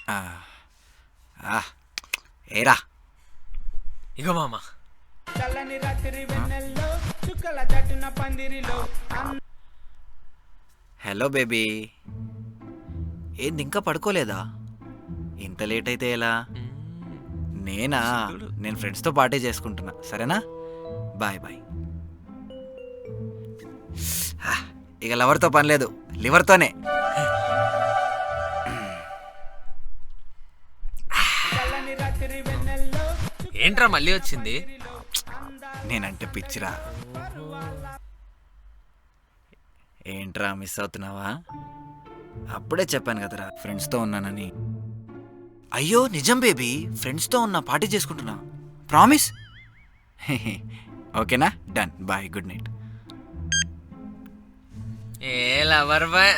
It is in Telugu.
ఆ, ఆ, ఏరా ఇగో మామ. చల్లని రాత్రి వెన్నెల్లో చుక్కల చాటున పందిరిలో హలో బేబీ, ఏంది ఇంకా పడుకోలేదా? ఇంత లేట్ అయితే ఎలా? నేనా? నేను ఫ్రెండ్స్తో పార్టీ చేసుకుంటున్నా, సరేనా? Bye bye. ఇక లవర్తో పని లేదు, లివర్తోనే. చల్లని రాత్రి వెన్నెల్లో ఏంట్రా మళ్ళీ వచ్చింది? నేనంటే పిచ్చిరా. ఏంట్రా మిస్ అవుతున్నావా? అప్పుడే చెప్పాను కదరా ఫ్రెండ్స్తో ఉన్నానని. అయ్యో నిజం బేబీ, ఫ్రెండ్స్తో ఉన్నా, పార్టీ చేసుకుంటున్నా, ప్రామిస్. ఓకేనా? Done, bye, good night. A lover bye.